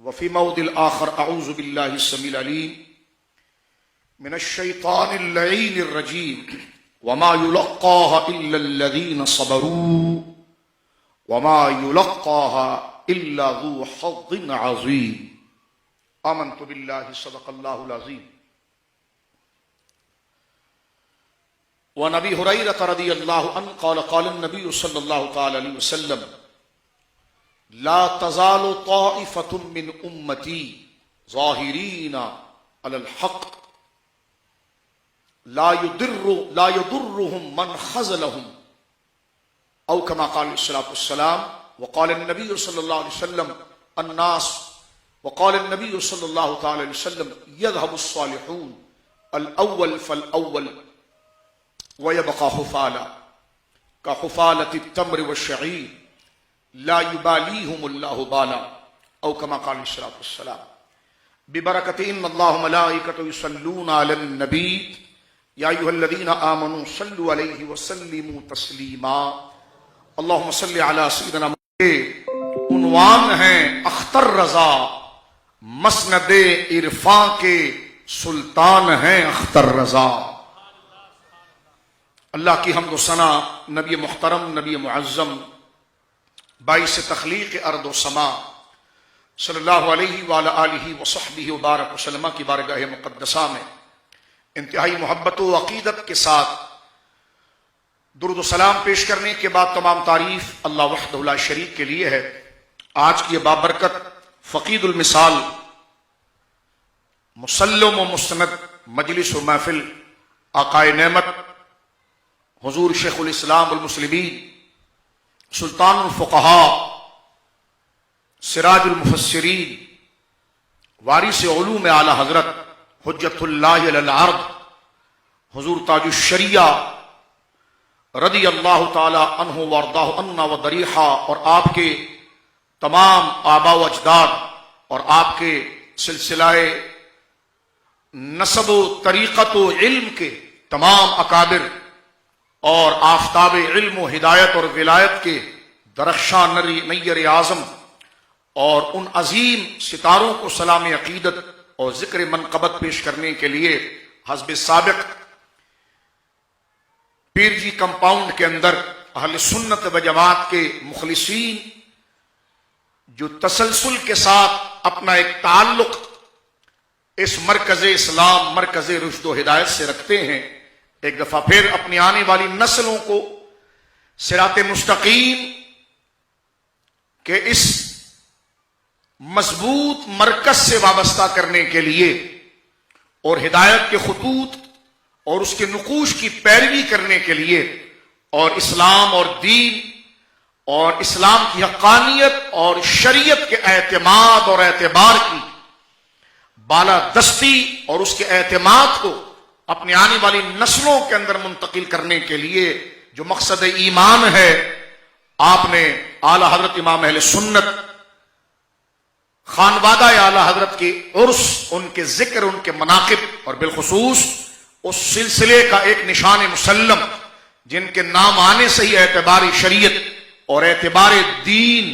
وفي موضع آخر اعوذ باللہ السمیع العلیم من الشیطان اللعین الرجیم وما يلقاها الا الذين صبروا وما يلقاها الا ذو حظ عظیم آمنت باللہ صدق اللہ العظیم. وعن ابی ہریرہ رضی اللہ عنہ قال قال النبی صلی اللہ تعالی علیہ وسلم لا تزال طائفة من امتی ظاہرین علی الحق لا يضرهم من خذلهم او كما قال علیہ الصلوۃ والسلام. وقال النبی صلی اللہ علیہ وسلم الناس وقال النبی صلی اللہ تعالی علیہ وسلم يذهب الصالحون الاول فالاول ويبقى حفالا كحفالة التمر والشعير لا يباليهم الله بالا او كما قال عليه الصلاة والسلام. ببركة ان الله ملائكته يصلون على النبي يا ايها الذين امنوا صلوا عليه وسلموا تسليما. اللهم صل على سيدنا محمد. عنوان ہے اختر رضا مسند عرفاں کے سلطان ہیں اختر رضا. اللہ کی حمد و ثنا نبی محترم نبی معظم باعث تخلیق ارض و سما صلی اللہ علیہ وآلہ آلہ وصحبہ وبارک وسلم کی بارگاہ مقدسہ میں انتہائی محبت و عقیدت کے ساتھ درود و سلام پیش کرنے کے بعد تمام تعریف اللہ وحدہ لا شریک کے لیے ہے. آج کی بابرکت فقید المثال مسلم و مستند مجلس و محفل آقائے نعمت حضور شیخ الاسلام المسلمین سلطان الفقہاء سراج المفسرین وارث علوم اعلی حضرت حجت اللہ علی الارض حضور تاج الشریعہ رضی اللہ تعالی عنہ وارضاہ عنا وضریحہ اور آپ کے تمام آباء و اجداد اور آپ کے سلسلہ نسب و طریقت و علم کے تمام اکابر اور آفتاب علم و ہدایت اور ولایت کے درخشاں نیر اعظم اور ان عظیم ستاروں کو سلام عقیدت اور ذکر منقبت پیش کرنے کے لیے حسب سابق پیر جی کمپاؤنڈ کے اندر اہل سنت و جماعت کے مخلصین جو تسلسل کے ساتھ اپنا ایک تعلق اس مرکز اسلام مرکز رشد و ہدایت سے رکھتے ہیں، ایک دفعہ پھر اپنی آنے والی نسلوں کو صراط مستقیم کے اس مضبوط مرکز سے وابستہ کرنے کے لیے اور ہدایت کے خطوط اور اس کے نقوش کی پیروی کرنے کے لیے اور اسلام اور دین اور اسلام کی حقانیت اور شریعت کے اعتماد اور اعتبار کی بالادستی اور اس کے اعتماد کو اپنی آنے والی نسلوں کے اندر منتقل کرنے کے لیے جو مقصد ایمان ہے، آپ نے اعلی حضرت امام اہل سنت خانوادہ اعلی حضرت کے عرس، ان کے ذکر، ان کے مناقب اور بالخصوص اس سلسلے کا ایک نشان مسلم جن کے نام آنے سے ہی اعتبار شریعت اور اعتبار دین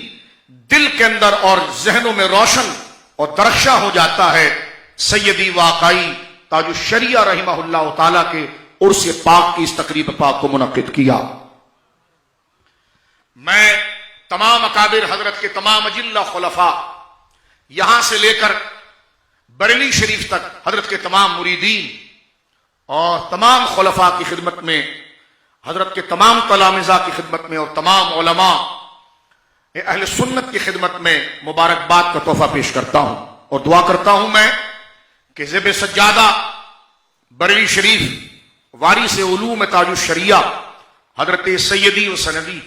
دل کے اندر اور ذہنوں میں روشن اور درخشاں ہو جاتا ہے، سیدی واقعی تاج الشریعہ رحمہ اللہ تعالیٰ کے عرس پاک کی اس تقریب پاک کو منعقد کیا. میں تمام اکابر حضرت کے تمام اجلہ خلفاء یہاں سے لے کر بریلی شریف تک حضرت کے تمام مریدین اور تمام خلفاء کی خدمت میں، حضرت کے تمام تلامذہ کی خدمت میں اور تمام علماء اہل سنت کی خدمت میں مبارکباد کا تحفہ پیش کرتا ہوں اور دعا کرتا ہوں میں کہ زیب سجادہ بریلی شریف وارث علوم تاج الشریعہ حضرت سیدی و سندی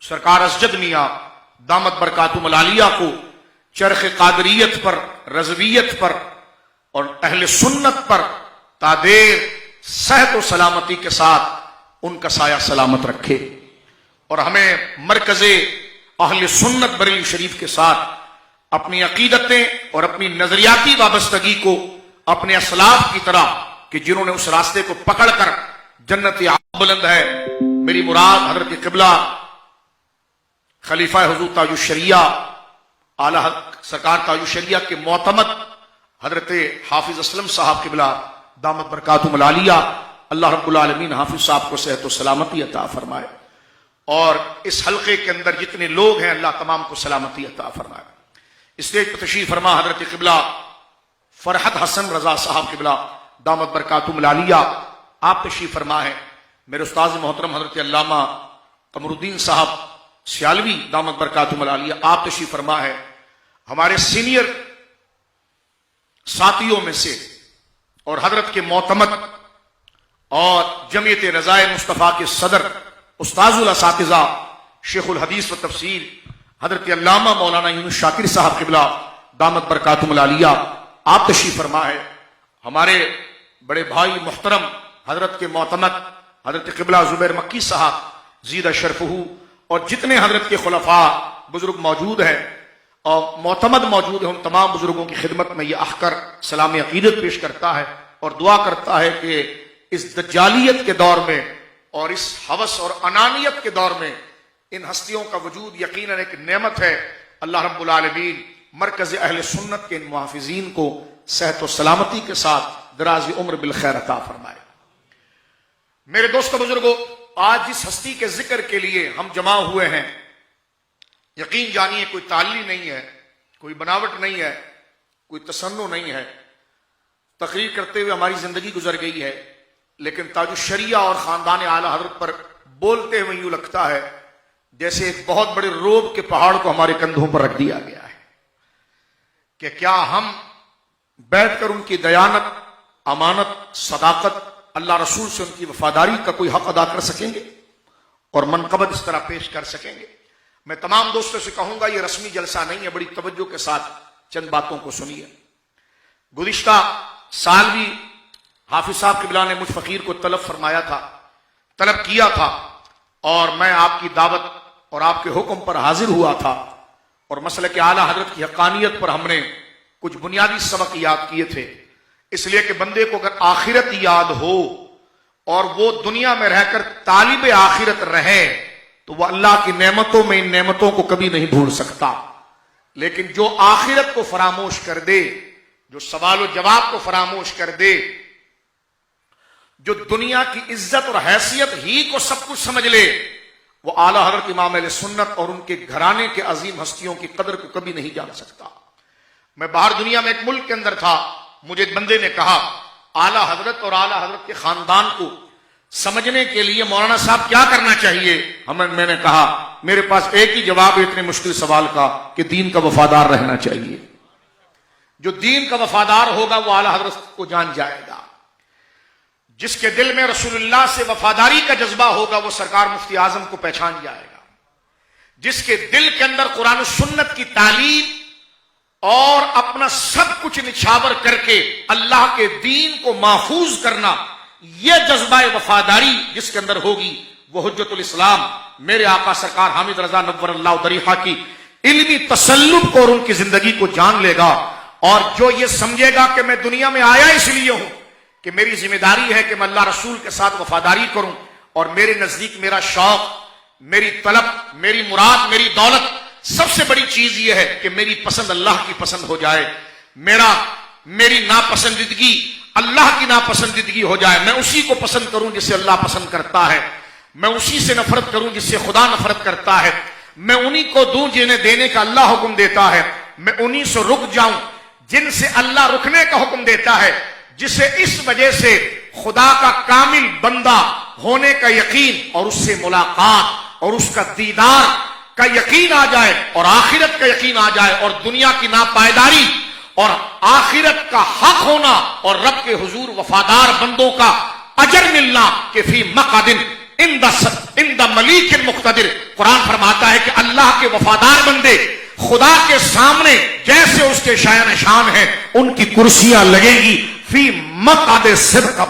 سرکار اسجد میاں دامت برکاتہم العالیہ کو چرخ قادریت پر، رضویت پر اور اہل سنت پر تادیر صحت و سلامتی کے ساتھ ان کا سایہ سلامت رکھے اور ہمیں مرکز اہل سنت بریلی شریف کے ساتھ اپنی عقیدتیں اور اپنی نظریاتی وابستگی کو اپنے اسلاف کی طرح کہ جنہوں نے اس راستے کو پکڑ کر جنت بلند ہے، میری مراد حضرت قبلہ خلیفہ حضور تاج الشریعہ اعلی سرکار تاج الشریعہ کے معتمد حضرت حافظ اسلم صاحب قبلہ دامت برکاتہم العالیہ، اللہ رب العالمین حافظ صاحب کو صحت و سلامتی عطا فرمائے، اور اس حلقے کے اندر جتنے لوگ ہیں اللہ تمام کو سلامتی عطا فرمائے۔ اسٹیج پر تشریف فرما حضرت قبلہ فرحت حسن رضا صاحب قبلہ دامت برکاتہم العالیہ، آپ تشریف فرما ہے۔ میرے استاذ محترم حضرت علامہ قمر الدین صاحب سیالوی دامت برکاتہم العالیہ، آپ تشریف فرما ہے۔ ہمارے سینئر ساتھیوں میں سے اور حضرت کے معتمد اور جمعیت رضائے مصطفیٰ کے صدر استاذ الاساتذہ شیخ الحدیث و تفسیر حضرت علامہ مولانا یونس شاکر صاحب قبلہ دامت برکاتہم العالیہ، آپ تشریف فرما ہے۔ ہمارے بڑے بھائی محترم حضرت کے معتمد حضرت قبلہ زبیر مکی صاحب زیدہ شرفہ، اور جتنے حضرت کے خلفاء بزرگ موجود ہیں اور معتمد موجود ہیں، ان تمام بزرگوں کی خدمت میں یہ احکر سلام عقیدت پیش کرتا ہے اور دعا کرتا ہے کہ اس دجالیت کے دور میں اور اس ہوس اور انانیت کے دور میں ان ہستیوں کا وجود یقیناً ایک نعمت ہے۔ اللہ رب العالمین مرکز اہل سنت کے ان محافظین کو صحت و سلامتی کے ساتھ دراز عمر بالخیر عطا فرمائے۔ میرے دوستو بزرگوں، آج جس ہستی کے ذکر کے لیے ہم جمع ہوئے ہیں، یقین جانیے کوئی تعلی نہیں ہے، کوئی بناوٹ نہیں ہے، کوئی تصنع نہیں ہے۔ تقریر کرتے ہوئے ہماری زندگی گزر گئی ہے، لیکن تاج الشریعہ اور خاندان اعلی حضرت پر بولتے ہوئے یوں لگتا ہے جیسے ایک بہت بڑے روب کے پہاڑ کو ہمارے کندھوں پر رکھ دیا گیا ہے کہ کیا ہم بیٹھ کر ان کی دیانت، امانت، صداقت، اللہ رسول سے ان کی وفاداری کا کوئی حق ادا کر سکیں گے اور منقبت اس طرح پیش کر سکیں گے؟ میں تمام دوستوں سے کہوں گا یہ رسمی جلسہ نہیں ہے، بڑی توجہ کے ساتھ چند باتوں کو سنیے۔ گزشتہ سال بھی حافظ صاحب قبلہ نے مجھ فقیر کو طلب کیا تھا اور میں آپ کی دعوت اور آپ کے حکم پر حاضر ہوا تھا، اور مسلک اعلی حضرت کی حقانیت پر ہم نے کچھ بنیادی سبق یاد کیے تھے، اس لیے کہ بندے کو اگر آخرت یاد ہو اور وہ دنیا میں رہ کر طالب آخرت رہے تو وہ اللہ کی نعمتوں میں ان نعمتوں کو کبھی نہیں بھول سکتا۔ لیکن جو آخرت کو فراموش کر دے، جو سوال و جواب کو فراموش کر دے، جو دنیا کی عزت اور حیثیت ہی کو سب کچھ سمجھ لے، وہ اعلی حضرت امام اہل سنت اور ان کے گھرانے کے عظیم ہستیوں کی قدر کو کبھی نہیں جان سکتا۔ میں باہر دنیا میں ایک ملک کے اندر تھا، مجھے ایک بندے نے کہا اعلی حضرت اور اعلی حضرت کے خاندان کو سمجھنے کے لیے مولانا صاحب کیا کرنا چاہیے؟ میں نے کہا میرے پاس ایک ہی جواب ہے اتنے مشکل سوال کا کہ دین کا وفادار رہنا چاہیے۔ جو دین کا وفادار ہوگا وہ اعلی حضرت کو جان جائے گا۔ جس کے دل میں رسول اللہ سے وفاداری کا جذبہ ہوگا وہ سرکار مفتی اعظم کو پہچان جائے گا۔ جس کے دل کے اندر قرآن و سنت کی تعلیم اور اپنا سب کچھ نچھاور کر کے اللہ کے دین کو محفوظ کرنا، یہ جذبہ وفاداری جس کے اندر ہوگی، وہ حجت الاسلام میرے آقا سرکار حامد رضا نور اللہ ضریحہ کی علمی تسلط کو اور ان کی زندگی کو جان لے گا۔ اور جو یہ سمجھے گا کہ میں دنیا میں آیا اس لیے ہوں کہ میری ذمہ داری ہے کہ میں اللہ رسول کے ساتھ وفاداری کروں، اور میرے نزدیک میرا شوق، میری طلب، میری مراد، میری دولت، سب سے بڑی چیز یہ ہے کہ میری پسند اللہ کی پسند ہو جائے، میری ناپسندیدگی اللہ کی ناپسندیدگی ہو جائے، میں اسی کو پسند کروں جسے اللہ پسند کرتا ہے، میں اسی سے نفرت کروں جس سے خدا نفرت کرتا ہے، میں انہی کو دوں جنہیں دینے کا اللہ حکم دیتا ہے، میں انہی سے رک جاؤں جن سے اللہ رکنے کا حکم دیتا ہے، جسے اس وجہ سے خدا کا کامل بندہ ہونے کا یقین اور اس سے ملاقات اور اس کا دیدار کا یقین آ جائے اور آخرت کا یقین آ جائے اور دنیا کی ناپائیداری اور آخرت کا حق ہونا اور رب کے حضور وفادار بندوں کا اجر ملنا کہ فی مقعد عند ملیک مقتدر۔ قرآن فرماتا ہے کہ اللہ کے وفادار بندے خدا کے سامنے جیسے اس کے شایان شان ہیں، ان کی کرسیاں لگیں گی فی مقعد صدق۔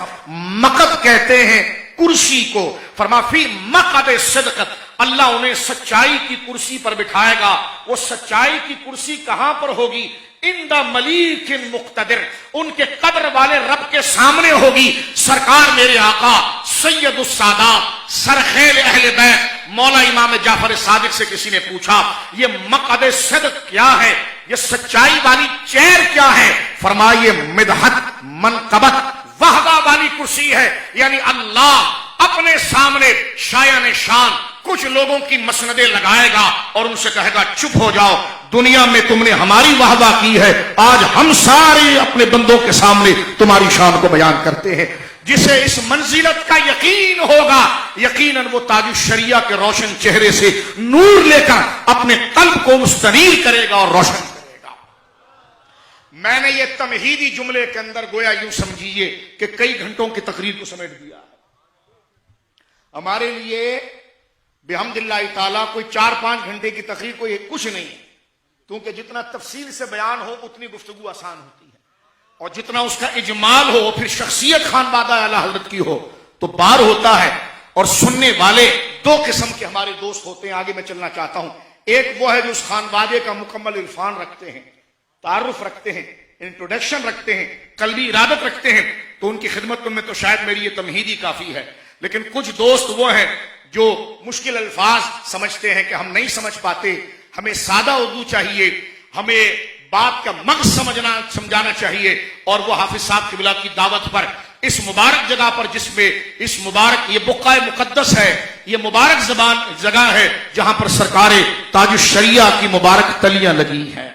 مقعد کہتے ہیں کرسی کو، فرما فی مقعد صدق، اللہ انہیں سچائی کی کرسی پر بٹھائے گا۔ وہ سچائی کی کرسی کہاں پر ہوگی؟ عند ملیک مقتدر، ان کے قدر والے رب کے سامنے ہوگی۔ سرکار میرے آقا سید السادات سرخیل اہل بیت مولا امام جعفر صادق سے کسی نے پوچھا یہ مقعد صدق کیا ہے، یہ سچائی والی چیئر کیا ہے؟ فرمایا یہ مدحت منقبت وحدہ والی کرسی ہے، یعنی اللہ اپنے سامنے شایان شان کچھ لوگوں کی مسندیں لگائے گا اور ان سے کہے گا چپ ہو جاؤ، دنیا میں تم نے ہماری وحدہ کی ہے، آج ہم سارے اپنے بندوں کے سامنے تمہاری شان کو بیان کرتے ہیں۔ جسے اس منزلت کا یقین ہوگا یقیناً وہ تاج الشریعہ کے روشن چہرے سے نور لے کر اپنے قلب کو مستنیر کرے گا اور روشن کرے گا۔ میں نے یہ تمہیدی جملے کے اندر گویا یوں سمجھیے کہ کئی گھنٹوں کی تقریر کو سمیٹ دیا۔ ہمارے لیے بحمد اللہ تعالیٰ کوئی 4-5 گھنٹے کی تقریر کوئی کچھ نہیں ہے، کیونکہ جتنا تفصیل سے بیان ہو اتنی گفتگو آسان ہوتی ہے، اور جتنا اس کا اجمال ہو پھر شخصیت خان بادہ اعلی حضرت کی ہو تو بار ہوتا ہے۔ اور سننے والے دو قسم کے ہمارے دوست ہوتے ہیں، آگے میں چلنا چاہتا ہوں۔ ایک وہ ہے جو اس خان بادے کا مکمل عرفان رکھتے ہیں، تعارف رکھتے ہیں، انٹروڈکشن رکھتے ہیں، قلبی ارادت رکھتے ہیں، تو ان کی خدمت میں تو شاید میری یہ تمہیدی کافی ہے۔ لیکن کچھ دوست وہ ہیں جو مشکل الفاظ سمجھتے ہیں کہ ہم نہیں سمجھ پاتے، ہمیں سادہ اردو چاہیے، ہمیں بات کا مغز سمجھانا چاہیے، اور وہ حافظ صاحب قبلہ کی دعوت پر اس مبارک جگہ پر، جس میں اس مبارک یہ بقعہ مقدس ہے، یہ مبارک جگہ ہے جہاں پر سرکار تاج الشریعہ کی مبارک تلیاں لگی ہیں۔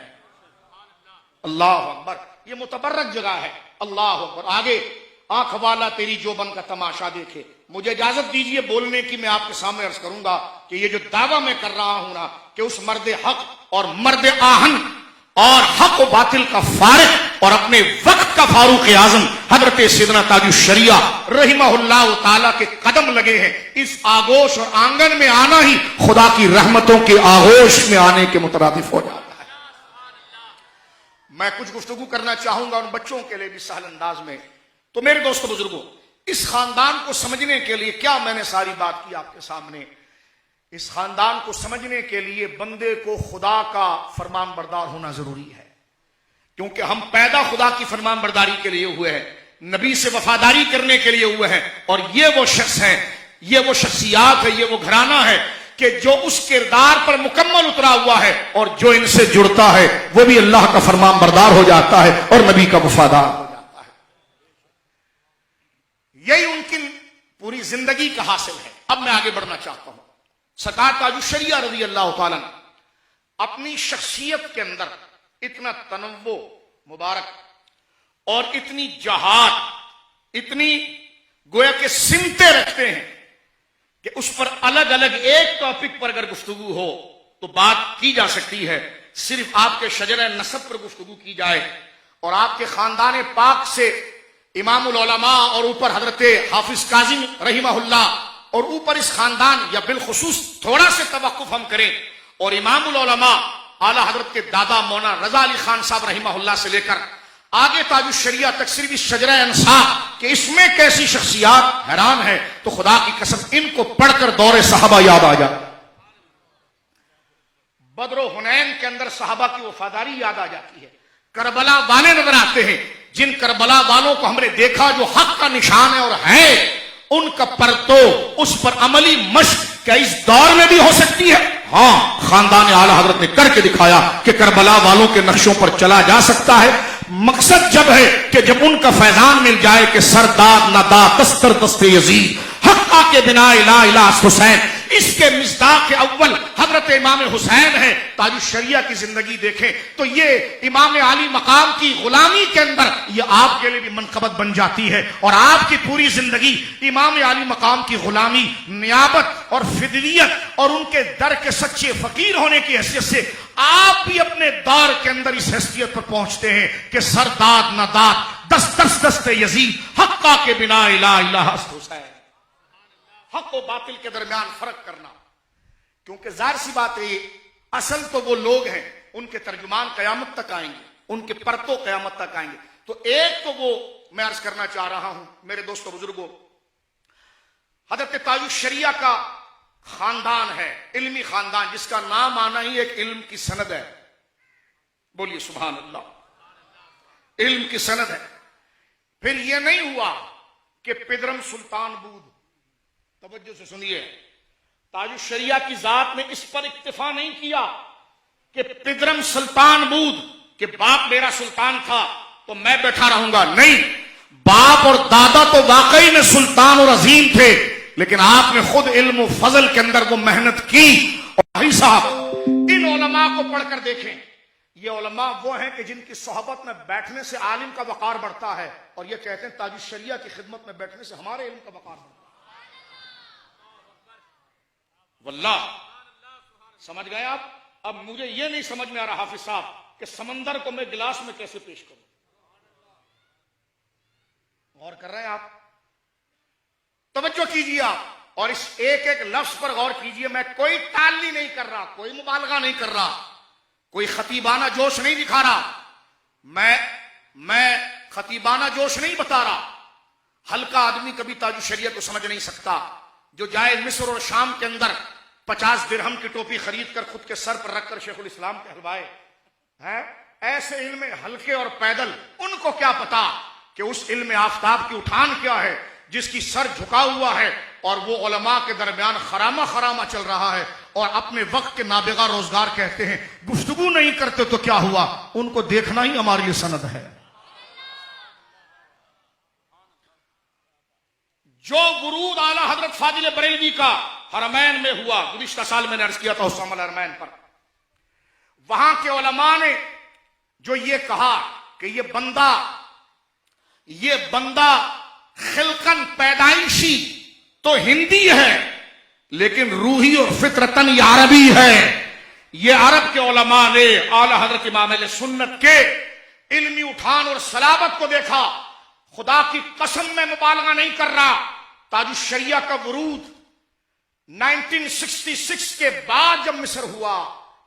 اللہ اکبر، یہ متبرک جگہ ہے۔ اللہ اکبر۔ آگے آنکھ والا تیری جوبن کا تماشا دیکھے۔ مجھے اجازت دیجئے بولنے کی، میں آپ کے سامنے عرض کروں گا کہ یہ جو دعویٰ میں کر رہا ہوں نا کہ اس مرد حق اور مرد آہن اور حق و باطل کا فارق اور اپنے وقت کا فاروق اعظم حضرت سیدنا تاج الشریعہ رحمہ اللہ تعالیٰ کے قدم لگے ہیں، اس آغوش اور آنگن میں آنا ہی خدا کی رحمتوں کے آغوش میں آنے کے مترادف ہو جاتا ہے۔ میں کچھ گفتگو کرنا چاہوں گا ان بچوں کے لیے بھی سہل انداز میں۔ تو میرے دوستو بزرگوں، اس خاندان کو سمجھنے کے لیے کیا میں نے ساری بات کی آپ کے سامنے، اس خاندان کو سمجھنے کے لیے بندے کو خدا کا فرمان بردار ہونا ضروری ہے، کیونکہ ہم پیدا خدا کی فرمان برداری کے لیے ہوئے ہیں، نبی سے وفاداری کرنے کے لیے ہوئے ہیں، اور یہ وہ شخص ہیں، یہ وہ شخصیات ہے، یہ وہ گھرانہ ہے کہ جو اس کردار پر مکمل اترا ہوا ہے، اور جو ان سے جڑتا ہے وہ بھی اللہ کا فرمان بردار ہو جاتا ہے اور نبی کا وفادار ہو جاتا ہے۔ یہی ان کی پوری زندگی کا حاصل ہے۔ اب میں آگے بڑھنا چاہتا ہوں۔ سرکار تاج الشریعہ رضی اللہ تعالیٰ اپنی شخصیت کے اندر اتنا تنوع مبارک اور اتنی جہاد، اتنی گویا کہ سمتیں رکھتے ہیں کہ اس پر الگ الگ ایک ٹاپک پر اگر گفتگو ہو تو بات کی جا سکتی ہے۔ صرف آپ کے شجرہ نسب پر گفتگو کی جائے اور آپ کے خاندان پاک سے امام العلماء اور اوپر حضرت حافظ کاظم رحمہ اللہ اور اوپر اس خاندان، یا بالخصوص تھوڑا سے توقف ہم کریں اور امام العلماء اعلی حضرت کے دادا مولانا رضا علی خان صاحب رحمہ اللہ سے لے کر آگے تاج الشریعہ تک صرف اس شجرہ انصاف کہ اس میں کیسی شخصیات حیران ہے، تو خدا کی قسم ان کو پڑھ کر دور صحابہ یاد آ جائے، بدر و حنین کے اندر صحابہ کی وفاداری یاد آ جاتی ہے، کربلا والے نظر آتے ہیں، جن کربلا والوں کو ہم نے دیکھا جو حق کا نشان ہے اور ہے، ان کا پرتو اس پر عملی مشق کیا اس دور میں بھی ہو سکتی ہے؟ ہاں، خاندان اعلی حضرت نے کر کے دکھایا کہ کربلا والوں کے نقشوں پر چلا جا سکتا ہے۔ مقصد جب ہے کہ جب ان کا فیضان مل جائے کہ سرداد نہ دا تستر دست یزید حقا کے بنا لا الہ حسین، اس کے مصداق اول حضرت امام حسین ہے۔ تاج الشریعہ کی زندگی دیکھیں تو یہ امام علی مقام کی غلامی کے اندر یہ آپ کے لیے بھی منقبت بن جاتی ہے، اور آپ کی پوری زندگی امام علی مقام کی غلامی، نیابت اور فدیت اور ان کے در کے سچے فقیر ہونے کی حیثیت سے آپ بھی اپنے دور کے اندر اس حیثیت پر پہنچتے ہیں کہ سرداد نہ داد دست یزید حقا کے بنا لا الہ حسین۔ حق و باطل کے درمیان فرق کرنا، کیونکہ ظاہر سی بات ہے اصل تو وہ لوگ ہیں، ان کے ترجمان قیامت تک آئیں گے، ان کے پرتو قیامت تک آئیں گے۔ تو ایک تو وہ میں عرض کرنا چاہ رہا ہوں میرے دوستو بزرگوں، حضرت تاج الشریعہ کا خاندان ہے، علمی خاندان، جس کا نام آنا ہی ایک علم کی سند ہے۔ بولیے سبحان اللہ، علم کی سند ہے۔ پھر یہ نہیں ہوا کہ پدرم سلطان بود، توجہ سے سنیے، تاج الشریعہ کی ذات نے اس پر اکتفا نہیں کیا کہ پدرم سلطان بود کہ باپ میرا سلطان تھا تو میں بیٹھا رہوں گا، نہیں، باپ اور دادا تو واقعی میں سلطان اور عظیم تھے، لیکن آپ نے خود علم و فضل کے اندر وہ محنت کی۔ اور بھائی صاحب ان علماء کو پڑھ کر دیکھیں، یہ علماء وہ ہیں کہ جن کی صحبت میں بیٹھنے سے عالم کا وقار بڑھتا ہے، اور یہ کہتے ہیں تاج الشریعہ کی خدمت میں بیٹھنے سے ہمارے علم کا وقار بڑھتا ہے۔ واللہ سمجھ گئے آپ؟ اب مجھے یہ نہیں سمجھ میں آ رہا حافظ صاحب کہ سمندر کو میں گلاس میں کیسے پیش کروں۔ غور کر رہے ہیں آپ؟ توجہ کیجیے آپ، اور اس ایک ایک لفظ پر غور کیجیے۔ میں کوئی تعلی نہیں کر رہا، کوئی مبالغہ نہیں کر رہا، کوئی خطیبانہ جوش نہیں دکھا رہا، میں خطیبانہ جوش نہیں بتا رہا۔ ہلکا آدمی کبھی تاج الشریعہ کو سمجھ نہیں سکتا۔ جو جائے مصر اور شام کے اندر 50 درہم کی ٹوپی خرید کر خود کے سر پر رکھ کر شیخ الاسلام کہلوائے ہیں، ایسے علم ہلکے اور پیدل، ان کو کیا پتا کہ اس علم آفتاب کی اٹھان کیا ہے جس کی سر جھکا ہوا ہے، اور وہ علماء کے درمیان خرامہ خرامہ چل رہا ہے، اور اپنے وقت کے نابغہ روزگار کہتے ہیں۔ گفتگو نہیں کرتے تو کیا ہوا، ان کو دیکھنا ہی ہمارے لیے سند ہے۔ جو ورود اعلی حضرت فاضل بریلوی کا حرمین میں ہوا، گزشتہ سال میں نے عرض کیا تھا حسام الحرمین پر، وہاں کے علماء نے جو یہ کہا کہ یہ بندہ خلقن پیدائشی تو ہندی ہے، لیکن روحی اور فطرتن یہ عربی ہے۔ یہ عرب کے علماء نے اعلی حضرت امام اہل سنت کے علمی اٹھان اور صلابت کو دیکھا۔ خدا کی قسم میں مبالغہ نہیں کر رہا، تاج الشریعہ کا ورود 1966 کے بعد جب مصر ہوا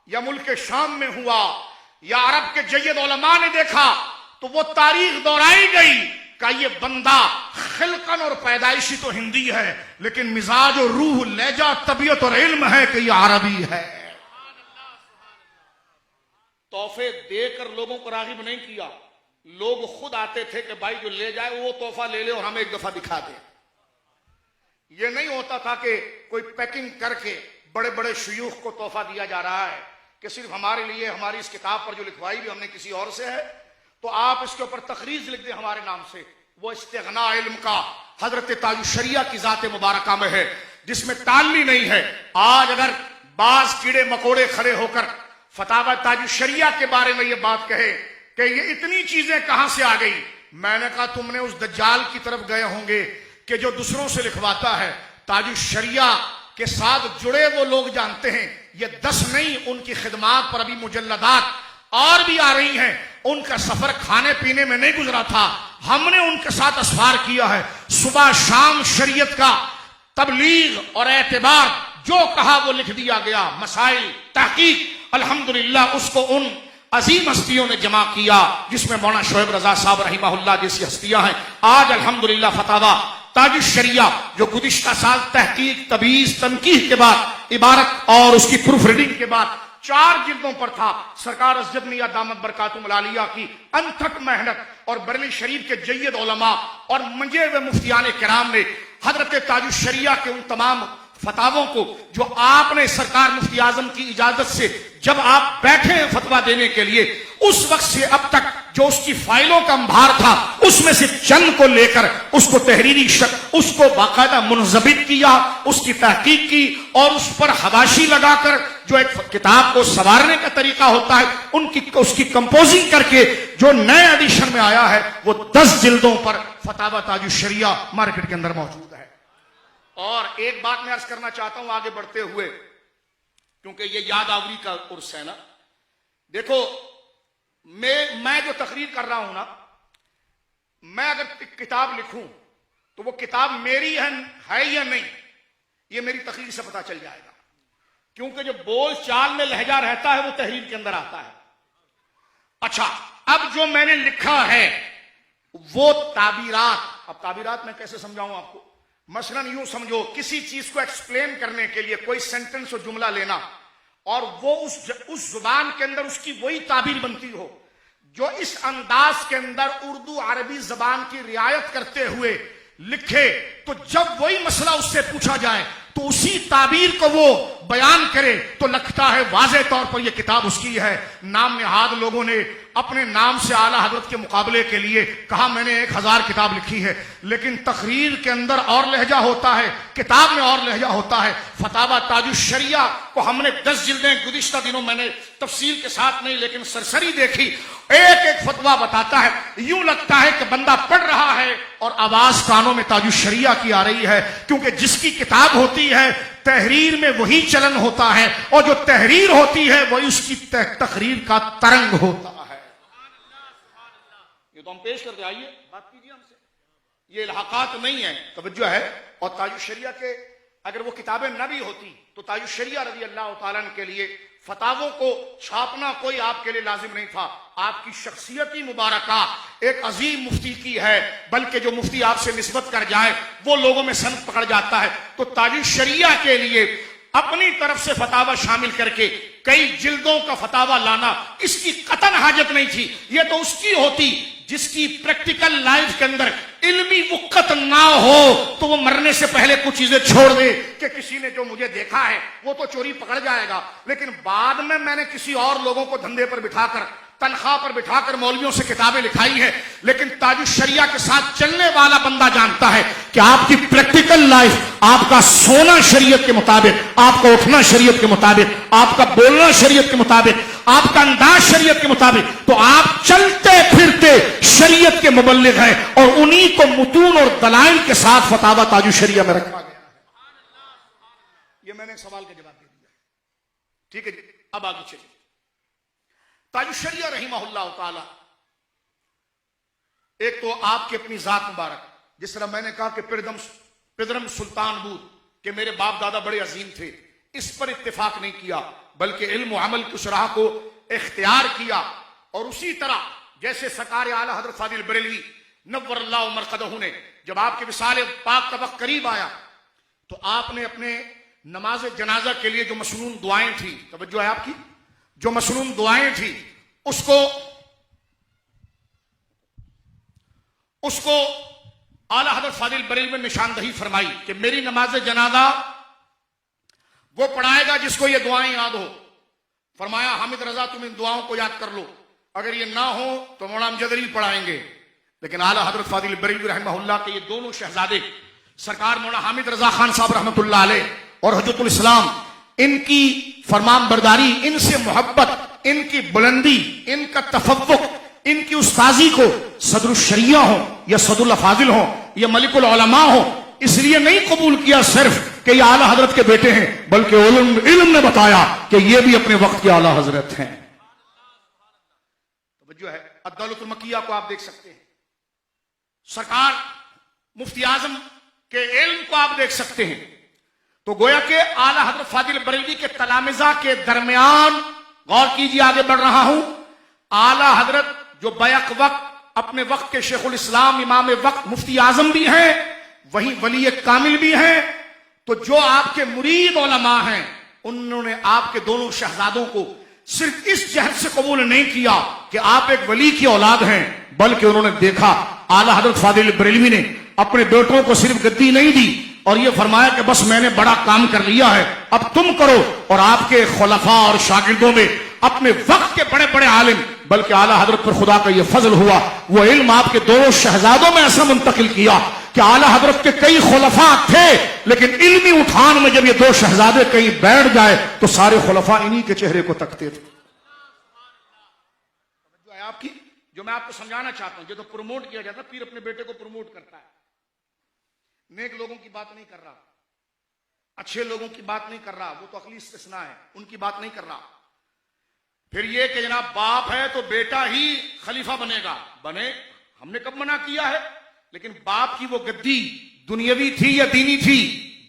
یا ملک شام میں ہوا یا عرب کے جید علماء نے دیکھا تو وہ تاریخ دہرائی گئی کہ یہ بندہ خلقن اور پیدائشی تو ہندی ہے، لیکن مزاج اور روح، لہجہ، طبیعت اور علم ہے کہ یہ عربی ہے۔ تحفے دے کر لوگوں کو راغب نہیں کیا، لوگ خود آتے تھے کہ بھائی جو لے جائے وہ تحفہ لے لے اور ہمیں ایک دفعہ دکھا دے۔ یہ نہیں ہوتا تھا کہ کوئی پیکنگ کر کے بڑے بڑے شیوخ کو تحفہ دیا جا رہا ہے کہ صرف ہمارے لیے، ہماری اس کتاب پر جو لکھوائی بھی ہم نے کسی اور سے ہے تو آپ اس کے اوپر تخریج لکھ دیں ہمارے نام سے۔ وہ استغنا علم کا حضرت تاج الشریعہ کی ذات مبارکہ میں ہے، جس میں تعلی نہیں ہے۔ آج اگر بعض کیڑے مکوڑے کھڑے ہو کر فتاوی تاج الشریعہ کے بارے میں یہ بات کہے کہ یہ اتنی چیزیں کہاں سے آ گئی، میں نے کہا تم نے اس دجال کی طرف گئے ہوں گے کہ جو دوسروں سے لکھواتا ہے۔ تاج الشریعہ کے ساتھ جڑے وہ لوگ جانتے ہیں، یہ 10 نہیں، ان کی خدمات پر ابھی مجلدات اور بھی آ رہی ہیں۔ ان کا سفر کھانے پینے میں نہیں گزرا تھا، ہم نے ان کے ساتھ اسفار کیا ہے۔ صبح شام شریعت کا تبلیغ اور اعتبار جو کہا وہ لکھ دیا گیا، مسائل تحقیق الحمدللہ اس کو ان عظیم ہستیوں نے جمع کیا جس میں مولانا شعیب رضا صاحب رحمہ اللہ جیسی ہستیاں ہیں۔ آج الحمدللہ فتاوی تاج الشریعہ جو گزشتہ سال تحقیق، تبییض، تنقیح کے بعد، عبارت اور اس کی پروف ریڈنگ کے بعد 4 جلدوں پر تھا، سرکار ازجد میاں دامت برکاتہم العالیہ کی انتھک محنت اور بریلی شریف کے جید علماء اور منجے ہوئے مفتیان کرام نے حضرت تاج الشریعہ کے ان تمام فتاووں کو جو آپ نے سرکار مفتی اعظم کی اجازت سے جب آپ بیٹھے ہیں فتویٰ دینے کے لیے، اس وقت سے اب تک جو اس کی فائلوں کا انبار تھا اس میں سے چند کو لے کر اس کو تحریری اس کو باقاعدہ منضبط کیا، اس کی تحقیق کی اور اس پر حواشی لگا کر جو ایک کتاب کو سنوارنے کا طریقہ ہوتا ہے اس کی کمپوزنگ کر کے جو نئے ایڈیشن میں آیا ہے وہ 10 جلدوں پر فتاوی تاج الشریعہ مارکیٹ کے اندر موجود ہے۔ اور ایک بات میں عرض کرنا چاہتا ہوں آگے بڑھتے ہوئے، کیونکہ یہ یاد آوری کا عرص ہے نا۔ دیکھو میں جو تقریر کر رہا ہوں نا، میں اگر کتاب لکھوں تو وہ کتاب میری ہے یا نہیں، یہ میری تقریر سے پتہ چل جائے گا، کیونکہ جو بول چال میں لہجہ رہتا ہے وہ تحریر کے اندر آتا ہے۔ اچھا، اب جو میں نے لکھا ہے وہ تعبیرات، اب تعبیرات میں کیسے سمجھاؤں آپ کو؟ مثلا یوں سمجھو، کسی چیز کو ایکسپلین کرنے کے لیے کوئی سینٹنس و جملہ لینا اور وہ اس زبان کے اندر اس کی وہی تعبیر بنتی ہو جو اس انداز کے اندر اردو عربی زبان کی رعایت کرتے ہوئے لکھے، تو جب وہی مسئلہ اس سے پوچھا جائے تو اسی تعبیر کو وہ بیان کرے تو لگتا ہے واضح طور پر یہ کتاب اس کی ہے. نام نہاد لوگوں نے اپنے نام سے اعلیٰ حضرت کے مقابلے کے لیے کہا میں نے 1000 کتاب لکھی ہے، لیکن تقریر کے اندر اور لہجہ ہوتا ہے، کتاب میں اور لہجہ ہوتا ہے. فتاوی تاج الشریعہ کو ہم نے 10 جلدیں گزشتہ دنوں میں نے تفصیل کے ساتھ نہیں لیکن سرسری دیکھی، ایک ایک فتویٰ بتاتا ہے. یوں لگتا ہے کہ بندہ پڑھ رہا ہے اور آواز کانوں میں تاج الشریعہ کی آ رہی ہے، کیونکہ جس کی کتاب ہوتی ہے تحریر میں وہی چلن ہوتا ہے، اور جو تحریر ہوتی ہے وہی اس کی تقریر کا ترنگ ہوتا ہے. یہ تو ہم پیش کرتے، آئیے بات کیجیے ہم سے. یہ الحاقات نہیں ہے، توجہ ہے. اور تاج الشریعہ کے اگر وہ کتابیں نہ بھی ہوتی تو تاج الشریعہ رضی اللہ تعالیٰ عنہ کے لیے فتاووں کو چھاپنا کوئی آپ کے لیے لازم نہیں تھا. آپ کی شخصیتی مبارکہ ایک عظیم مفتی کی ہے، بلکہ جو مفتی آپ سے نسبت کر جائے وہ لوگوں میں سند پکڑ جاتا ہے. تو تاج الشریعہ کے لیے اپنی طرف سے فتاوی شامل کر کے کئی جلدوں کا فتاوی لانا اس کی قطعاً حاجت نہیں تھی. یہ تو اس کی ہوتی جس کی پریکٹیکل لائف کے اندر علمی وقت نہ ہو تو وہ مرنے سے پہلے کچھ چیزیں چھوڑ دے کہ کسی نے جو مجھے دیکھا ہے وہ تو چوری پکڑ جائے گا، لیکن بعد میں نے کسی اور لوگوں کو دھندے پر بٹھا کر تنخواہ پر بٹھا کر مولویوں سے کتابیں لکھائی ہے. لیکن تاج الشریعہ کے ساتھ چلنے والا بندہ جانتا ہے کہ آپ کی پریکٹیکل لائف، آپ کا سونا شریعت کے مطابق، آپ کا اٹھنا شریعت کے مطابق، آپ کا بولنا شریعت کے مطابق، آپ کا انداز شریعت کے مطابق، تو آپ چلتے پھرتے شریعت کے مبلغ ہیں، اور انہی کو متون اور دلائل کے ساتھ فتاوی تاج الشریعہ میں رکھا گیا ہے. یہ میں نے سوال کا جواب دے دیا. ٹھیک ہے جی، اب آگے چلیے. تاج الشریعہ رحمہ اللہ تعالی ایک تو آپ کی اپنی ذات مبارک، جس طرح میں نے کہا کہ پدرم سلطان بود کہ میرے باپ دادا بڑے عظیم تھے، اس پر اتفاق نہیں کیا بلکہ علم و عمل کی شرح کو اختیار کیا. اور اسی طرح جیسے سرکار اعلیٰ حضرت فاضل بریلوی نور اللہ مرقدہ نے جب آپ کے وصال پاک کا وقت قریب آیا تو آپ نے اپنے نماز جنازہ کے لیے جو مسنون دعائیں تھی، توجہ ہے آپ کی، جو مسنون دعائیں تھی اس کو اعلیٰ حضرت فاضل بریلوی میں نشاندہی فرمائی کہ میری نماز جنازہ وہ پڑھائے گا جس کو یہ دعائیں یاد ہو. فرمایا حامد رضا تم ان دعاؤں کو یاد کر لو، اگر یہ نہ ہو تو مولانا امجد علی پڑھائیں گے. لیکن اعلیٰ حضرت فاضل بریلوی رحمہ اللہ کے یہ دونوں شہزادے سرکار مولانا حامد رضا خان صاحب رحمۃ اللہ علیہ اور حجت الاسلام، ان کی فرمان برداری، ان سے محبت، ان کی بلندی، ان کا تفوق، ان کی استاذی کو صدر الشریعہ ہوں یا صدر الافاضل ہوں یا ملک العلماء ہوں اس لیے نہیں قبول کیا صرف کہ یہ اعلیٰ حضرت کے بیٹے ہیں، بلکہ علم نے بتایا کہ یہ بھی اپنے وقت کے اعلیٰ حضرت ہیں. توجہ ہے. الدولۃ المکیہ کو آپ دیکھ سکتے ہیں، سرکار مفتی اعظم کے علم کو آپ دیکھ سکتے ہیں. تو گویا کہ اعلیٰ حضرت فاضل بریلوی کے تلامذہ کے درمیان، غور کیجیے آگے بڑھ رہا ہوں، اعلیٰ حضرت جو بیک وقت اپنے وقت کے شیخ الاسلام امام وقت مفتی اعظم بھی ہیں، وہیں ولی کامل بھی ہیں. تو جو آپ کے مرید علماء ہیں انہوں نے آپ کے دونوں شہزادوں کو صرف اس جہت سے قبول نہیں کیا کہ آپ ایک ولی کی اولاد ہیں، بلکہ انہوں نے دیکھا اعلیٰ حضرت فاضل بریلوی نے اپنے بیٹوں کو صرف گدی نہیں دی اور یہ فرمایا کہ بس میں نے بڑا کام کر لیا ہے، اب تم کرو. اور آپ کے خلفاء اور شاگردوں میں اپنے وقت کے بڑے بڑے عالم، بلکہ اعلیٰ حضرت پر خدا کا یہ فضل ہوا وہ علم آپ کے دونوں شہزادوں میں ایسا منتقل کیا کہ اعلیٰ حضرت کے کئی خلفاء تھے، لیکن علمی اٹھان میں جب یہ دو شہزادے کہیں بیٹھ جائے تو سارے خلفاء انہی کے چہرے کو تکتے تھے. جو ہے آپ کی، جو میں آپ کو سمجھانا چاہتا ہوں، یہ تو پروموٹ کیا جاتا ہے، پیر اپنے بیٹے کو پروموٹ کرتا ہے. نیک لوگوں کی بات نہیں کر رہا، اچھے لوگوں کی بات نہیں کر رہا، وہ تو عقلی استثناء ہے، ان کی بات نہیں کر رہا. پھر یہ کہ جناب باپ ہے تو بیٹا ہی خلیفہ بنے گا، بنے، ہم نے کب منع کیا ہے؟ لیکن باپ کی وہ گدی دنیاوی تھی یا دینی تھی؟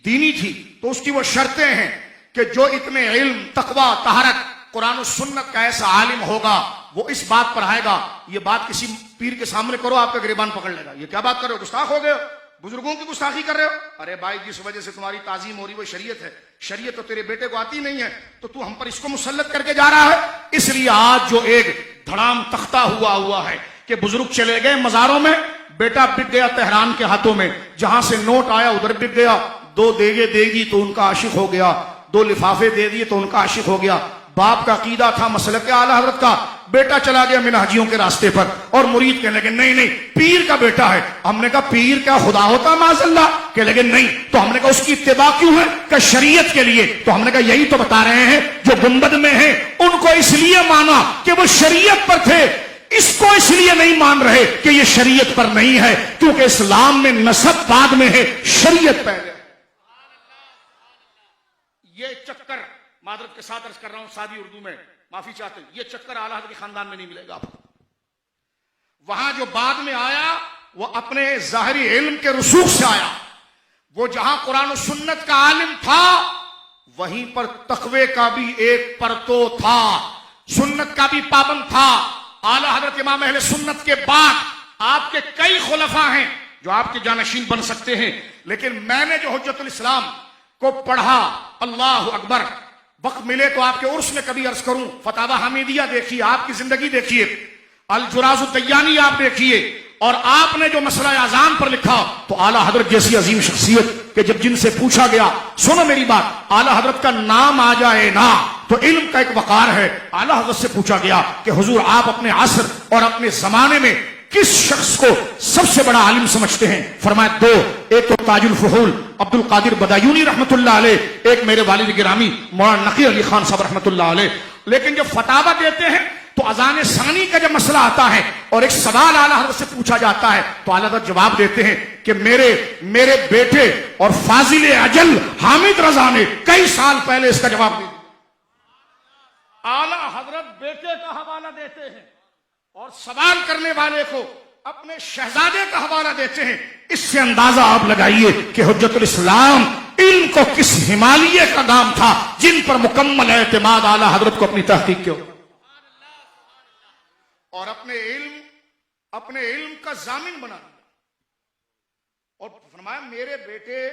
دینی تھی. تو اس کی وہ شرطیں ہیں کہ جو اتنے علم، تقوی، طہارت، قرآن و سنت کا ایسا عالم ہوگا وہ اس بات پر آئے گا. یہ بات کسی پیر کے سامنے کرو آپ کا گریبان پکڑ لے گا، یہ کیا بات کر رہے ہو، گستاخ ہو گئے ہو، بزرگوں کی گستاخی کر رہے ہو. ارے بھائی جس وجہ سے تمہاری تعظیم ہو رہی وہ شریعت ہے، شریعت تو تیرے بیٹے کو آتی نہیں ہے تو تو ہم پر اس کو مسلط کر کے جا رہا ہے. اس لیے آج جو ایک دھڑام تختہ ہوا ہے کہ بزرگ چلے گئے مزاروں میں، بیٹا بک گیا تہران کے ہاتھوں میں، جہاں سے نوٹ آیا ادھر بک گیا، دو دیگے دے دی تو ان کا عاشق ہو گیا، دو لفافے دے دیے تو ان کا عاشق ہو گیا۔ باپ کا عقیدہ تھا مسلک اعلیٰ حضرت کا، بیٹا چلا گیا منہجیوں کے راستے پر، اور مرید کہنے لگے نہیں نہیں پیر کا بیٹا ہے۔ ہم نے کہا پیر کیا خدا ہوتا معاذ اللہ؟ کہنے لگے نہیں۔ تو ہم نے کہا اس کی اتباع کیوں ہے؟ کہ شریعت کے لیے۔ تو ہم نے کہا یہی تو بتا رہے ہیں جو گنبد میں ہیں ان کو اس لیے مانا کہ وہ شریعت پر تھے، اس کو اس لیے نہیں مان رہے کہ یہ شریعت پر نہیں ہے، کیونکہ اسلام میں نسب بعد میں ہے، شریعت پہلے۔ یہ چکر معذرت کے ساتھ عرض کر رہا ہوں سادی اردو میں، معافی چاہتے ہیں، یہ چکر اعلیٰ حضرت کے خاندان میں نہیں ملے گا آپ کو۔ وہاں جو بعد میں آیا وہ اپنے ظاہری علم کے رسوخ سے آیا، وہ جہاں قرآن و سنت کا عالم تھا وہیں پر تقوی کا بھی ایک پرتو تھا، سنت کا بھی پابند تھا۔ اعلیٰ حضرت امام اہل سنت کے بعد آپ کے کئی خلفاء ہیں جو آپ کے جانشین بن سکتے ہیں، لیکن میں نے جو حجت الاسلام کو پڑھا، اللہ اکبر، وقت ملے تو آپ کے عرس میں کبھی عرض کروں، فتاوی حمیدیہ دیکھیے، آپ کی زندگی دیکھیے، الجراز الدیانی آپ دیکھیے، اور آپ نے جو مسئلہ اذان پر لکھا تو اعلیٰ حضرت جیسی عظیم شخصیت کہ جب جن سے پوچھا گیا، سنو میری بات، اعلیٰ حضرت کا نام آ جائے نا تو علم کا ایک وقار ہے، اعلیٰ حضرت سے پوچھا گیا کہ حضور آپ اپنے عصر اور اپنے زمانے میں کس شخص کو سب سے بڑا عالم سمجھتے ہیں؟ فرمایا دو، ایک تو تاج الفحول عبد القادر بدایونی رحمت اللہ علیہ، ایک میرے والد گرامی مولانا نقی علی خان صاحب رحمت اللہ علیہ۔ لیکن جب فتاوی دیتے ہیں تو اذان ثانی کا جب مسئلہ آتا ہے اور ایک سوال اعلیٰ حضرت سے پوچھا جاتا ہے تو اعلیٰ حضرت جواب دیتے ہیں کہ میرے بیٹے اور فاضل اجل حامد رضا نے کئی سال پہلے اس کا جواب دیا۔ اعلیٰ حضرت بیٹے کا حوالہ دیتے ہیں اور سوال کرنے والے کو اپنے شہزادے کا حوالہ دیتے ہیں۔ اس سے اندازہ آپ لگائیے کہ حجت الاسلام علم کو کس ہمالیہ کا نام تھا جن پر مکمل اعتماد اعلیٰ حضرت کو اپنی تحقیق کے اور اپنے علم کا ضامن بنا دیا، اور فرمایا میرے بیٹے،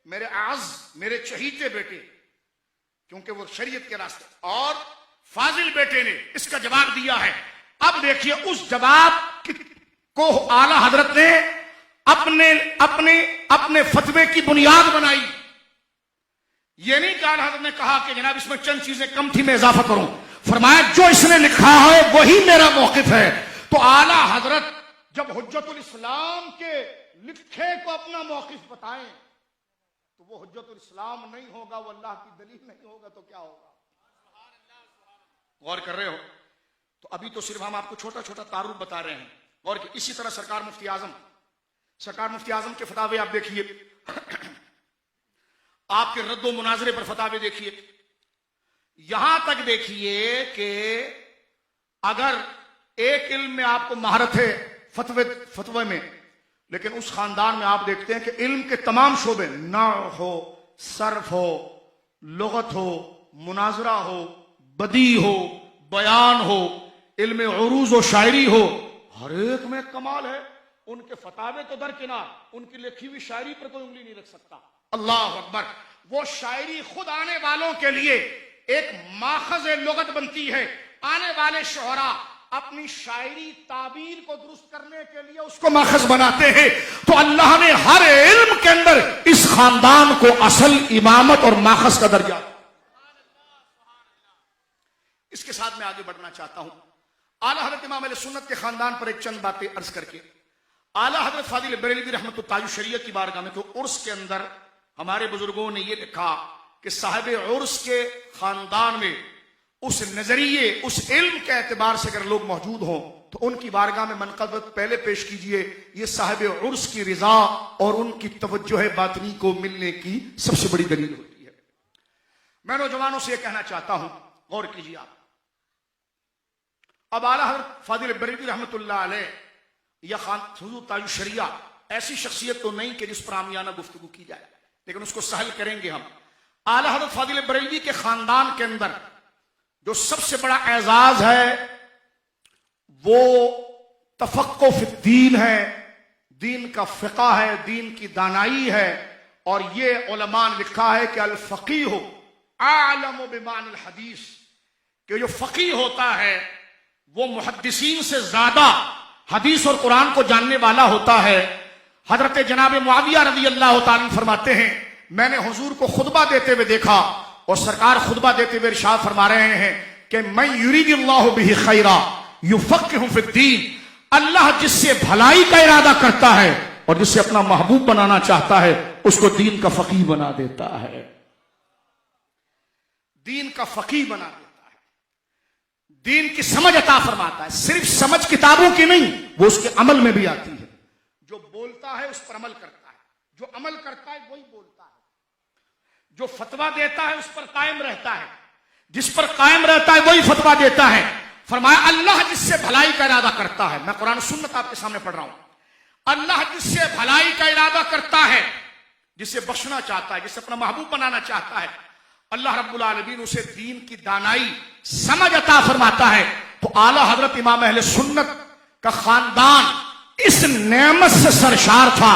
میرے اعز، میرے چہیتے بیٹے، کیونکہ وہ شریعت کے راستے، اور فاضل بیٹے نے اس کا جواب دیا ہے۔ اب دیکھیے اس جواب کو اعلیٰ حضرت نے اپنے فتوے کی بنیاد بنائی۔ یہ نہیں کہ اعلیٰ حضرت نے کہا کہ جناب اس میں چند چیزیں کم تھی میں اضافہ کروں، فرمایا جو اس نے لکھا ہے وہی میرا موقف ہے۔ تو اعلیٰ حضرت جب حجت الاسلام کے لکھے کو اپنا موقف بتائیں تو وہ حجت الاسلام نہیں ہوگا، وہ اللہ کی دلیل نہیں ہوگا، تو کیا ہوگا؟ غور کر رہے ہو؟ تو ابھی تو صرف ہم آپ کو چھوٹا چھوٹا تعارف بتا رہے ہیں، اور اسی طرح سرکار مفتی اعظم کے فتاوے آپ دیکھیے، آپ کے رد و مناظرے پر فتاوے دیکھیے، یہاں تک دیکھیے کہ اگر ایک علم میں آپ کو مہارت ہے فتوے میں، لیکن اس خاندان میں آپ دیکھتے ہیں کہ علم کے تمام شعبے، نحو ہو، صرف ہو، لغت ہو، مناظرہ ہو، بدیع ہو، بیان ہو، علم عروض و شاعری ہو، ہر ایک میں کمال ہے۔ ان کے فتاوے تو درکنار، ان کی لکھی ہوئی شاعری پر کوئی انگلی نہیں رکھ سکتا۔ اللہ اکبر، وہ شاعری خود آنے والوں کے لیے ایک ماخذ لغت بنتی ہے، آنے والے شعراء اپنی شاعری تعبیر کو درست کرنے کے لیے اس کو ماخذ بناتے ہیں۔ تو اللہ نے ہر علم کے اندر اس خاندان کو اصل امامت اور ماخذ کا درجہ۔ اس کے ساتھ میں آگے بڑھنا چاہتا ہوں، اعلیٰ حضرت امام اہل سنت کے خاندان پر ایک چند باتیں عرض کر کے، اعلیٰ حضرت فاضل بریلوی رحمت اللہ تاج شریعت کی بارگاہ میں تو عرس کے اندر ہمارے بزرگوں نے یہ لکھا کہ صاحب عرس کے خاندان میں اس نظریے، اس علم کے اعتبار سے اگر لوگ موجود ہوں تو ان کی بارگاہ میں منقبت پہلے پیش کیجئے، یہ صاحب عرس کی رضا اور ان کی توجہ باطنی کو ملنے کی سب سے بڑی دلیل ہوتی ہے۔ میں نوجوانوں سے یہ کہنا چاہتا ہوں، غور کیجئے آپ، اب اعلیٰ حضرت فاضل بریلوی رحمت اللہ علیہ یا حضور تاج الشریعہ ایسی شخصیت تو نہیں کہ جس پر عامیانہ گفتگو کی جائے، لیکن اس کو سہل کریں گے ہم۔ اعلیٰ حضرت فاضل بریلوی کے خاندان کے اندر جو سب سے بڑا اعزاز ہے وہ تفقہ فی الدین ہے، دین کا فقہ ہے، دین کی دانائی ہے، اور یہ علماء نے لکھا ہے کہ الفقیہ اعلم بمعنی الحدیث، کہ جو فقیہ ہوتا ہے وہ محدثین سے زیادہ حدیث اور قرآن کو جاننے والا ہوتا ہے۔ حضرت جناب معاویہ رضی اللہ تعالیٰ عنہ فرماتے ہیں میں نے حضور کو خطبہ دیتے ہوئے دیکھا اور سرکار خطبہ دیتے ہوئے ارشاد فرما رہے ہیں کہ من یرید اللہ بہ خیرا یفقہہ فی الدین، اللہ جس سے بھلائی کا ارادہ کرتا ہے اور جس سے اپنا محبوب بنانا چاہتا ہے اس کو دین کا فقیہ بنا دیتا ہے، دین کا فقیہ بنا دیتا ہے، دین کی سمجھ عطا فرماتا ہے۔ صرف سمجھ کتابوں کی نہیں، وہ اس کے عمل میں بھی آتی ہے۔ جو بولتا ہے اس پر عمل کرتا ہے، جو عمل کرتا ہے وہی بولتا ہے، جو فتویٰ دیتا ہے اس پر قائم رہتا ہے، جس پر قائم رہتا ہے وہی فتویٰ دیتا ہے۔ فرمایا اللہ جس سے بھلائی کا ارادہ کرتا ہے، میں قرآن سنت آپ کے سامنے پڑھ رہا ہوں، اللہ جس سے بھلائی کا ارادہ کرتا ہے، جسے بخشنا چاہتا ہے، جسے اپنا محبوب بنانا چاہتا ہے، اللہ رب العالمین اسے دین کی دانائی سمجھ عطا فرماتا ہے۔ تو اعلیٰ حضرت امام اہل سنت کا خاندان اس نعمت سے سرشار تھا۔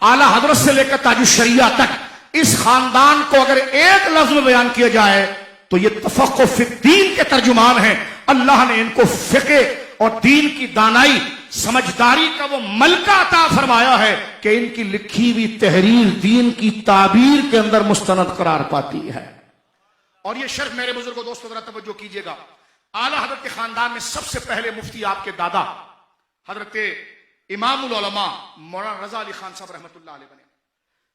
اعلیٰ حضرت سے لے کر تاج الشریعہ تک اس خاندان کو اگر ایک لفظ میں بیان کیا جائے تو یہ تفقہ فی الدین کے ترجمان ہیں۔ اللہ نے ان کو فقہ اور دین کی دانائی سمجھداری کا وہ ملکہ عطا فرمایا ہے کہ ان کی لکھی ہوئی تحریر دین کی تعبیر کے اندر مستند قرار پاتی ہے۔ اور یہ شرف میرے بزرگوں دوستوں ذرا توجہ کیجئے گا، اعلیٰ حضرت کے خاندان میں سب سے پہلے مفتی آپ کے دادا حضرت امام العلماء مولانا رضا علی خان صاحب رحمۃ اللہ علیہ بنے۔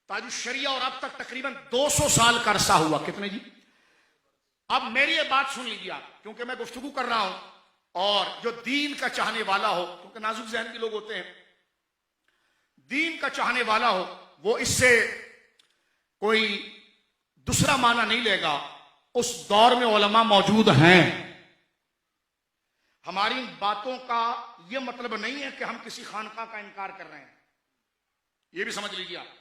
تاج الشریعہ اور اب تک تقریباً 200 سال کا عرصہ ہوا۔ کتنے جی؟ اب میری یہ بات سن لیجیے آپ، کیونکہ میں گفتگو کر رہا ہوں اور جو دین کا چاہنے والا ہو، کیونکہ نازک ذہن کے لوگ ہوتے ہیں، دین کا چاہنے والا ہو وہ اس سے کوئی دوسرا معنی نہیں لے گا۔ اس دور میں علماء موجود ہیں، ہماری باتوں کا یہ مطلب نہیں ہے کہ ہم کسی خانقاہ کا انکار کر رہے ہیں، یہ بھی سمجھ لیجیے آپ۔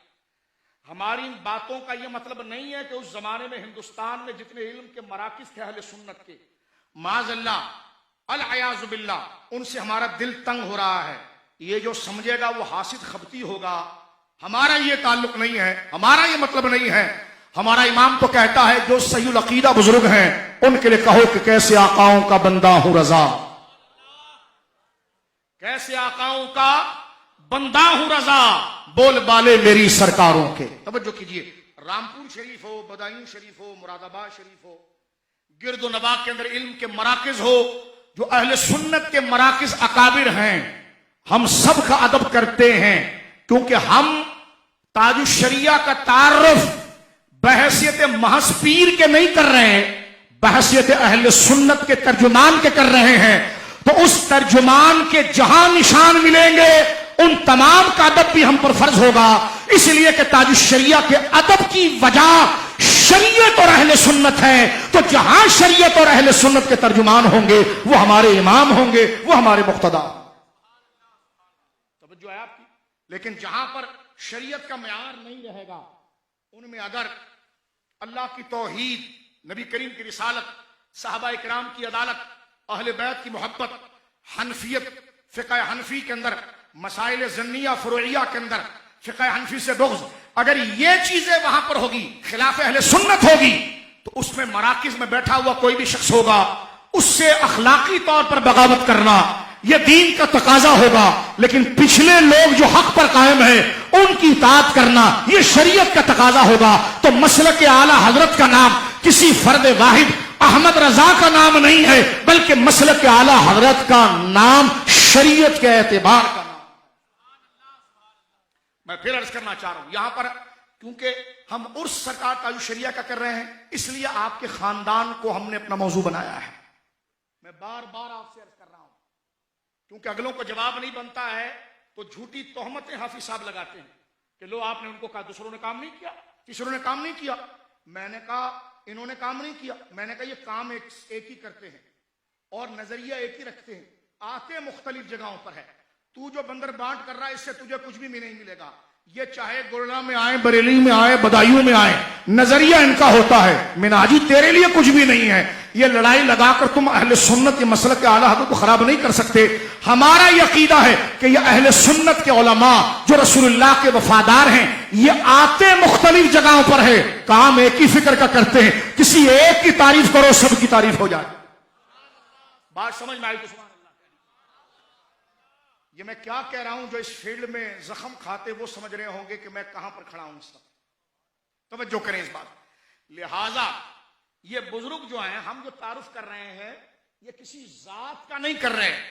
ہماری باتوں کا یہ مطلب نہیں ہے کہ اس زمانے میں ہندوستان میں جتنے علم کے مراکز تھے اہل سنت کے، معاذ اللہ العیاذ باللہ ان سے ہمارا دل تنگ ہو رہا ہے، یہ جو سمجھے گا وہ حاسد خبتی ہوگا۔ ہمارا یہ تعلق نہیں ہے، ہمارا یہ مطلب نہیں ہے۔ ہمارا امام تو کہتا ہے جو صحیح العقیدہ بزرگ ہیں ان کے لیے کہو کہ کیسے آقاؤں کا بندہ ہوں رضا، کیسے آقاؤں کا بندہ ہوں رضا، بول بالے میری سرکاروں کے۔ توجہ کیجئے، رامپور شریف ہو، بدایوں شریف ہو، مراد آباد شریف ہو، گرد و نواح کے اندر علم کے مراکز ہو، جو اہل سنت کے مراکز اکابر ہیں، ہم سب کا ادب کرتے ہیں، کیونکہ ہم تاج الشریعہ کا تعارف بحیثیت محض پیر کے نہیں کر رہے ہیں، بحیثیت اہل سنت کے ترجمان کے کر رہے ہیں۔ تو اس ترجمان کے جہاں نشان ملیں گے ان تمام کا ادب بھی ہم پر فرض ہوگا، اس لیے کہ تاج الشریعہ کے ادب کی وجہ شریعت اور اہل سنت ہے۔ تو جہاں شریعت اور اہل سنت کے ترجمان ہوں گے وہ ہمارے امام ہوں گے، وہ ہمارے مقتدا۔ توجہ ہے آپ کی؟ لیکن جہاں پر شریعت کا معیار نہیں رہے گا، ان میں اگر اللہ کی توحید، نبی کریم کی رسالت، صحابہ کرام کی عدالت، اہل بیت کی محبت، حنفیت، فقہ حنفی کے اندر، مسائل ظنیہ فروعیہ کے اندر فقہ حنفی سے بغض، اگر یہ چیزیں وہاں پر ہوگی، خلاف اہل سنت ہوگی، تو اس میں مراکز میں بیٹھا ہوا کوئی بھی شخص ہوگا اس سے اخلاقی طور پر بغاوت کرنا یہ دین کا تقاضا ہوگا، لیکن پچھلے لوگ جو حق پر قائم ہیں ان کی اطاعت کرنا یہ شریعت کا تقاضا ہوگا۔ تو مسلک اعلیٰ حضرت کا نام کسی فرد واحد احمد رضا کا نام نہیں ہے، بلکہ مسلک اعلیٰ حضرت کا نام شریعت کے اعتبار کا نام۔ میں پھر عرض کرنا چاہ رہا ہوں یہاں پر، کیونکہ ہم عرس سرکار تاج الشریعہ کا کر رہے ہیں، اس لیے آپ کے خاندان کو ہم نے اپنا موضوع بنایا ہے۔ میں بار بار آپ سے عرض کر رہا ہوں، کیونکہ اگلوں کو جواب نہیں بنتا ہے تو جھوٹی تہمتیں حافظ صاحب لگاتے ہیں کہ لو آپ نے ان کو کہا دوسروں نے کام نہیں کیا، تیسروں نے کام نہیں کیا۔ میں نے کہا انہوں نے کام نہیں کیا، میں نے کہا یہ کام ایک ہی کرتے ہیں اور نظریہ ایک ہی رکھتے ہیں، آتے مختلف جگہوں پر ہے۔ تو جو بندر بانٹ کر رہا ہے اس سے تجھے کچھ بھی نہیں ملے گا، یہ چاہے گولڑا میں آئے، بریلی میں آئے، بدایوں میں آئے، نظریہ ان کا ہوتا ہے، مناجی تیرے لیے کچھ بھی نہیں ہے۔ یہ لڑائی لگا کر تم اہل سنت کے مسلک کے اعلیٰ حضرت کو خراب نہیں کر سکتے۔ ہمارا یہ عقیدہ ہے کہ یہ اہل سنت کے علماء جو رسول اللہ کے وفادار ہیں، یہ آتے مختلف جگہوں پر ہے، کام ایک ہی فکر کا کرتے ہیں، کسی ایک کی تعریف کرو سب کی تعریف ہو جائے۔ بات سمجھ میں آئی تو سبحان اللہ۔ یہ میں کیا کہہ رہا ہوں، جو اس فیلڈ میں زخم کھاتے وہ سمجھ رہے ہوں گے کہ میں کہاں پر کھڑا ہوں اس وقت۔ توجہ کریں اس بات. لہذا یہ بزرگ جو ہیں، ہم جو تعارف کر رہے ہیں یہ کسی ذات کا نہیں کر رہے ہیں.